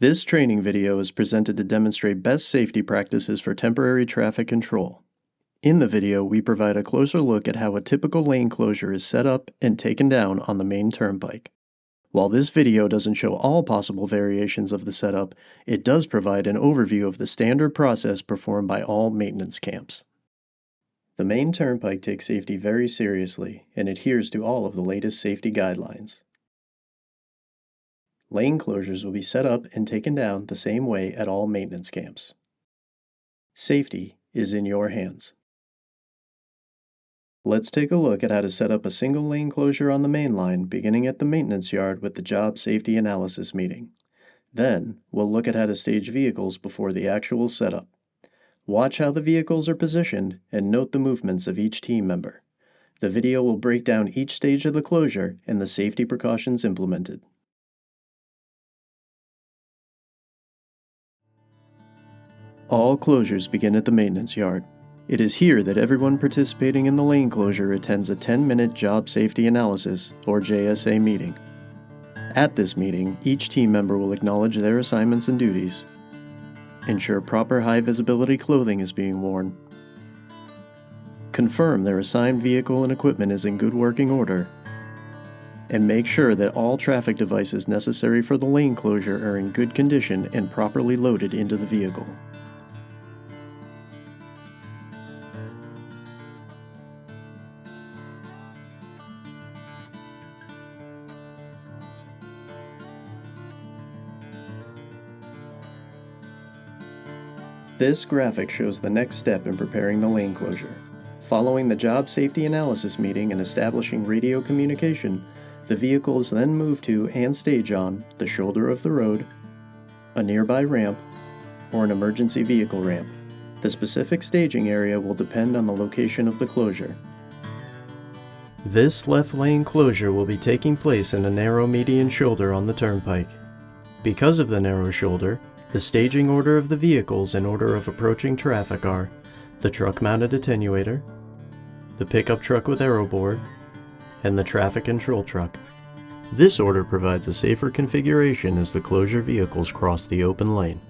This training video is presented to demonstrate best safety practices for temporary traffic control. In the video, we provide a closer look at how a typical lane closure is set up and taken down on the main turnpike. While this video doesn't show all possible variations of the setup, it does provide an overview of the standard process performed by all maintenance camps. The main turnpike takes safety very seriously and adheres to all of the latest safety guidelines. Lane closures will be set up and taken down the same way at all maintenance camps. Safety is in your hands. Let's take a look at how to set up a single lane closure on the main line beginning at the maintenance yard with the job safety analysis meeting. Then, we'll look at how to stage vehicles before the actual setup. Watch how the vehicles are positioned and note the movements of each team member. The video will break down each stage of the closure and the safety precautions implemented. All closures begin at the maintenance yard. It is here that everyone participating in the lane closure attends a 10-minute Job Safety Analysis, or JSA meeting. At this meeting, each team member will acknowledge their assignments and duties, ensure proper high-visibility clothing is being worn, confirm their assigned vehicle and equipment is in good working order, and make sure that all traffic devices necessary for the lane closure are in good condition and properly loaded into the vehicle. This graphic shows the next step in preparing the lane closure. Following the Job Safety Analysis meeting and establishing radio communication, the vehicle is then moved to and stage on the shoulder of the road, a nearby ramp, or an emergency vehicle ramp. The specific staging area will depend on the location of the closure. This left lane closure will be taking place in a narrow median shoulder on the turnpike. Because of the narrow shoulder, the staging order of the vehicles in order of approaching traffic are the truck-mounted attenuator, the pickup truck with aero board, and the traffic control truck. This order provides a safer configuration as the closure vehicles cross the open lane.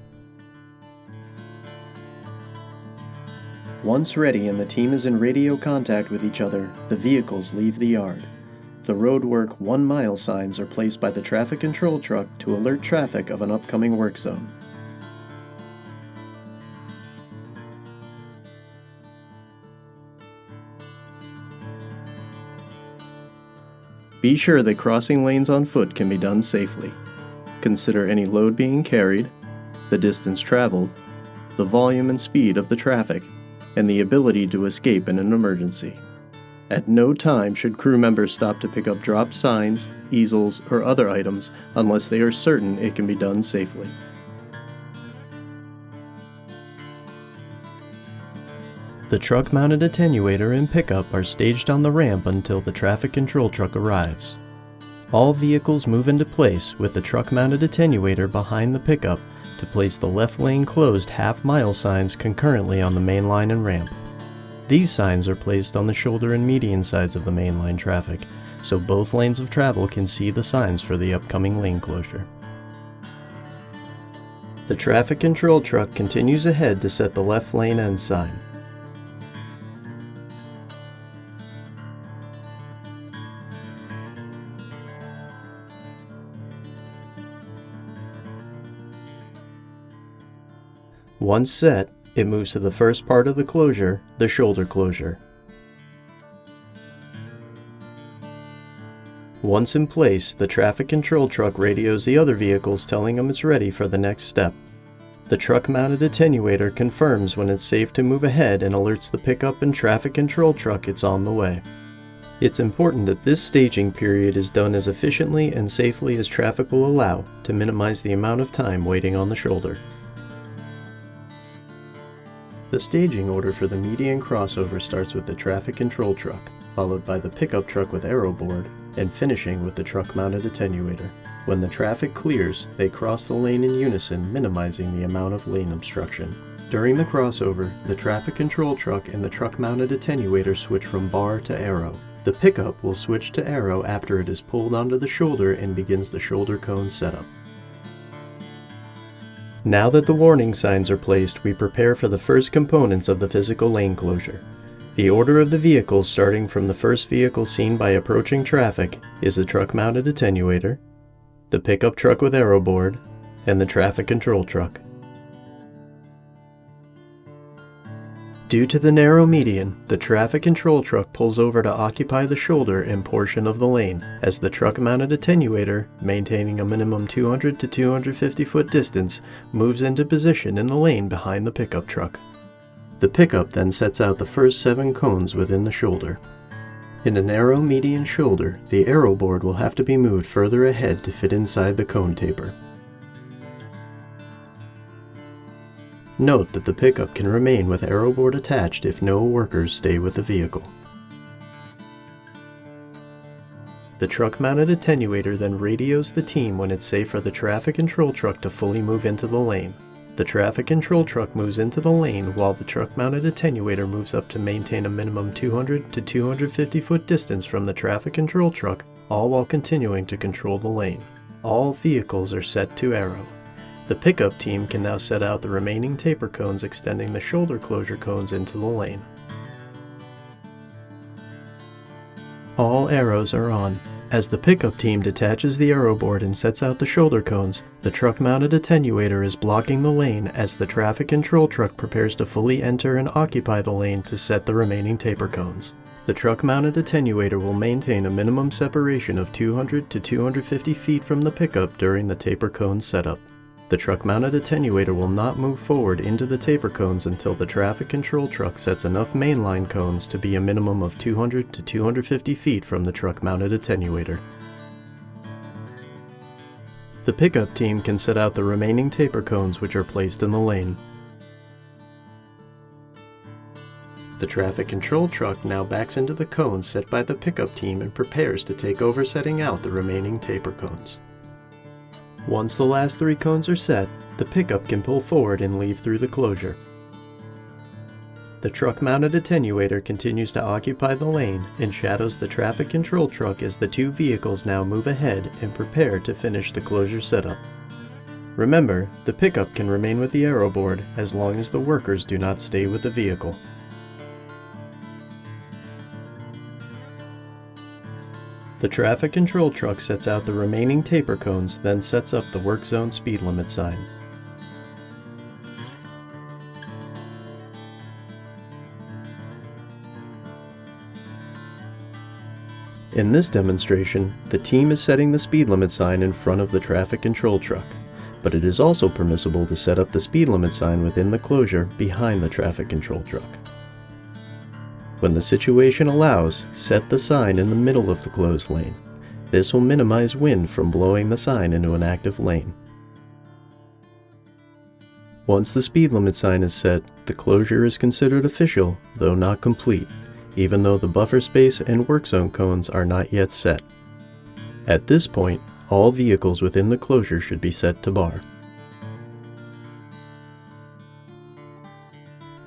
Once ready and the team is in radio contact with each other, the vehicles leave the yard. The roadwork 1 mile signs are placed by the traffic control truck to alert traffic of an upcoming work zone. Be sure that crossing lanes on foot can be done safely. Consider any load being carried, the distance traveled, the volume and speed of the traffic, and the ability to escape in an emergency. At no time should crew members stop to pick up dropped signs, easels, or other items unless they are certain it can be done safely. The truck-mounted attenuator and pickup are staged on the ramp until the traffic control truck arrives. All vehicles move into place with the truck-mounted attenuator behind the pickup to place the left lane closed half-mile signs concurrently on the main line and ramp. These signs are placed on the shoulder and median sides of the main line traffic, so both lanes of travel can see the signs for the upcoming lane closure. The traffic control truck continues ahead to set the left lane end sign. Once set, it moves to the first part of the closure, the shoulder closure. Once in place, the traffic control truck radios the other vehicles telling them it's ready for the next step. The truck-mounted attenuator confirms when it's safe to move ahead and alerts the pickup and traffic control truck it's on the way. It's important that this staging period is done as efficiently and safely as traffic will allow to minimize the amount of time waiting on the shoulder. The staging order for the median crossover starts with the traffic control truck, followed by the pickup truck with aero board, and finishing with the truck-mounted attenuator. When the traffic clears, they cross the lane in unison, minimizing the amount of lane obstruction. During the crossover, the traffic control truck and the truck-mounted attenuator switch from bar to aero. The pickup will switch to aero after it is pulled onto the shoulder and begins the shoulder cone setup. Now that the warning signs are placed, we prepare for the first components of the physical lane closure. The order of the vehicles starting from the first vehicle seen by approaching traffic is the truck-mounted attenuator, the pickup truck with aero board, and the traffic control truck. Due to the narrow median, the traffic control truck pulls over to occupy the shoulder and portion of the lane, as the truck-mounted attenuator, maintaining a minimum 200 to 250 foot distance, moves into position in the lane behind the pickup truck. The pickup then sets out the first 7 cones within the shoulder. In a narrow median shoulder, the aero board will have to be moved further ahead to fit inside the cone taper. Note that the pickup can remain with aero board attached if no workers stay with the vehicle. The truck-mounted attenuator then radios the team when it's safe for the traffic control truck to fully move into the lane. The traffic control truck moves into the lane while the truck-mounted attenuator moves up to maintain a minimum 200 to 250 foot distance from the traffic control truck, all while continuing to control the lane. All vehicles are set to aero. The pickup team can now set out the remaining taper cones extending the shoulder closure cones into the lane. All arrows are on. As the pickup team detaches the aero board and sets out the shoulder cones, the truck-mounted attenuator is blocking the lane as the traffic control truck prepares to fully enter and occupy the lane to set the remaining taper cones. The truck-mounted attenuator will maintain a minimum separation of 200 to 250 feet from the pickup during the taper cone setup. The truck-mounted attenuator will not move forward into the taper cones until the traffic control truck sets enough mainline cones to be a minimum of 200 to 250 feet from the truck-mounted attenuator. The pickup team can set out the remaining taper cones which are placed in the lane. The traffic control truck now backs into the cones set by the pickup team and prepares to take over setting out the remaining taper cones. Once the last 3 cones are set, the pickup can pull forward and leave through the closure. The truck-mounted attenuator continues to occupy the lane and shadows the traffic control truck as the 2 vehicles now move ahead and prepare to finish the closure setup. Remember, the pickup can remain with the aero board as long as the workers do not stay with the vehicle. The traffic control truck sets out the remaining taper cones, then sets up the work zone speed limit sign. In this demonstration, the team is setting the speed limit sign in front of the traffic control truck, but it is also permissible to set up the speed limit sign within the closure behind the traffic control truck. When the situation allows, set the sign in the middle of the closed lane. This will minimize wind from blowing the sign into an active lane. Once the speed limit sign is set, the closure is considered official, though not complete, even though the buffer space and work zone cones are not yet set. At this point, all vehicles within the closure should be set to bar.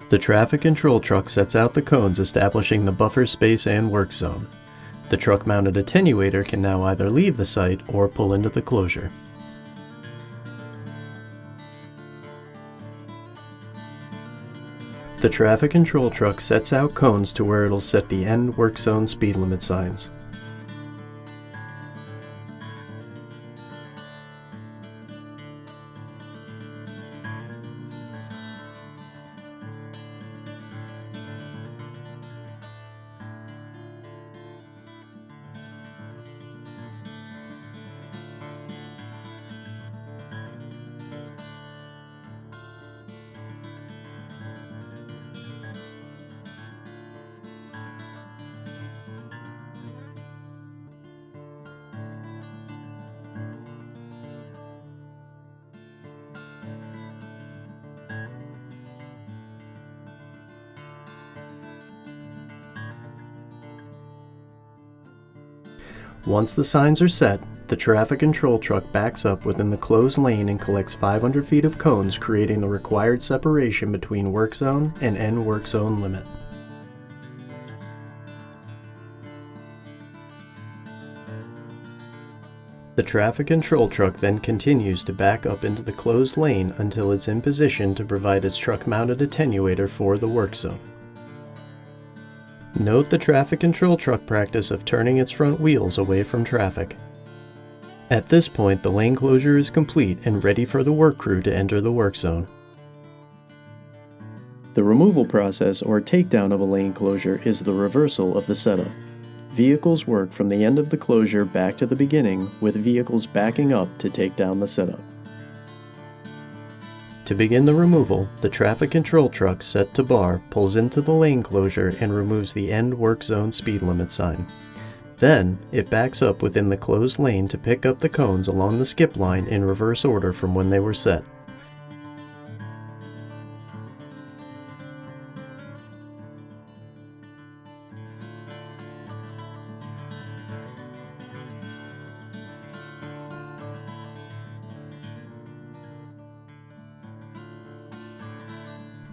The traffic control truck sets out the cones establishing the buffer space and work zone. The truck-mounted attenuator can now either leave the site or pull into the closure. The traffic control truck sets out cones to where it'll set the end work zone speed limit signs. Once the signs are set, the traffic control truck backs up within the closed lane and collects 500 feet of cones, creating the required separation between work zone and end work zone limit. The traffic control truck then continues to back up into the closed lane until it's in position to provide its truck-mounted attenuator for the work zone. Note the traffic control truck practice of turning its front wheels away from traffic. At this point, the lane closure is complete and ready for the work crew to enter the work zone. The removal process or takedown of a lane closure is the reversal of the setup. Vehicles work from the end of the closure back to the beginning, with vehicles backing up to take down the setup. To begin the removal, the traffic control truck set to bar pulls into the lane closure and removes the end work zone speed limit sign. Then, it backs up within the closed lane to pick up the cones along the skip line in reverse order from when they were set.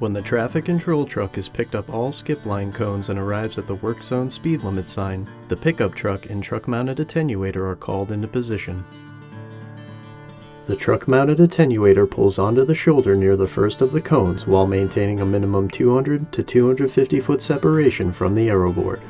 When the traffic control truck has picked up all skip line cones and arrives at the work zone speed limit sign, the pickup truck and truck-mounted attenuator are called into position. The truck-mounted attenuator pulls onto the shoulder near the first of the cones while maintaining a minimum 200 to 250 foot separation from the aero board.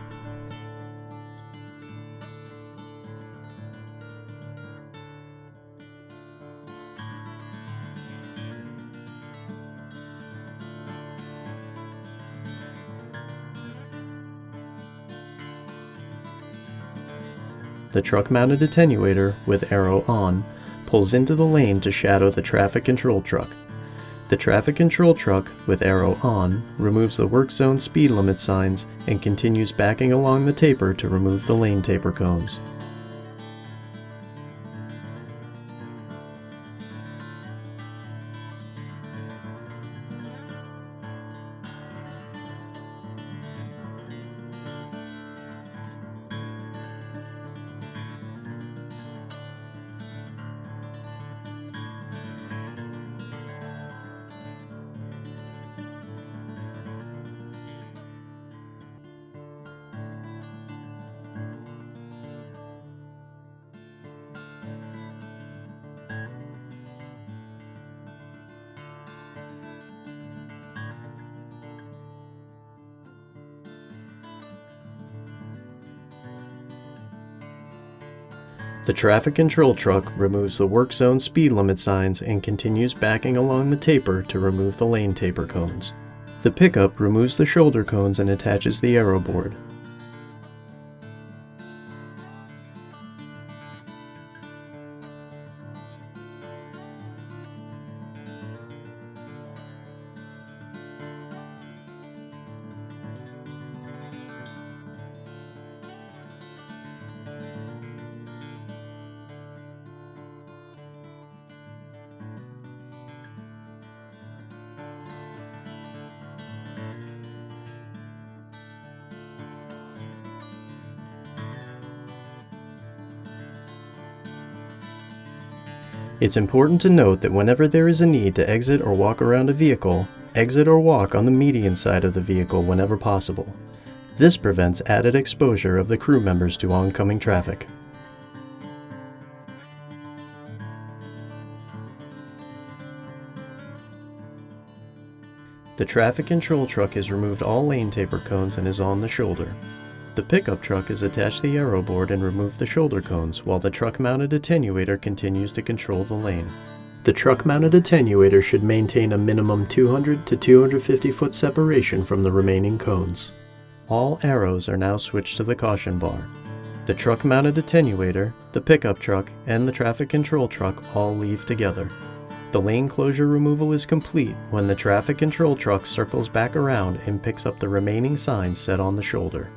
The truck-mounted attenuator, with aero on, pulls into the lane to shadow the traffic control truck. The traffic control truck, with aero on, removes the work zone speed limit signs and continues backing along the taper to remove the lane taper cones. The traffic control truck removes the work zone speed limit signs and continues backing along the taper to remove the lane taper cones. The pickup removes the shoulder cones and attaches the aero board. It's important to note that whenever there is a need to exit or walk around a vehicle, exit or walk on the median side of the vehicle whenever possible. This prevents added exposure of the crew members to oncoming traffic. The traffic control truck has removed all lane taper cones and is on the shoulder. The pickup truck has attached the aero board and removed the shoulder cones, while the truck-mounted attenuator continues to control the lane. The truck-mounted attenuator should maintain a minimum 200 to 250 foot separation from the remaining cones. All arrows are now switched to the caution bar. The truck-mounted attenuator, the pickup truck, and the traffic control truck all leave together. The lane closure removal is complete when the traffic control truck circles back around and picks up the remaining signs set on the shoulder.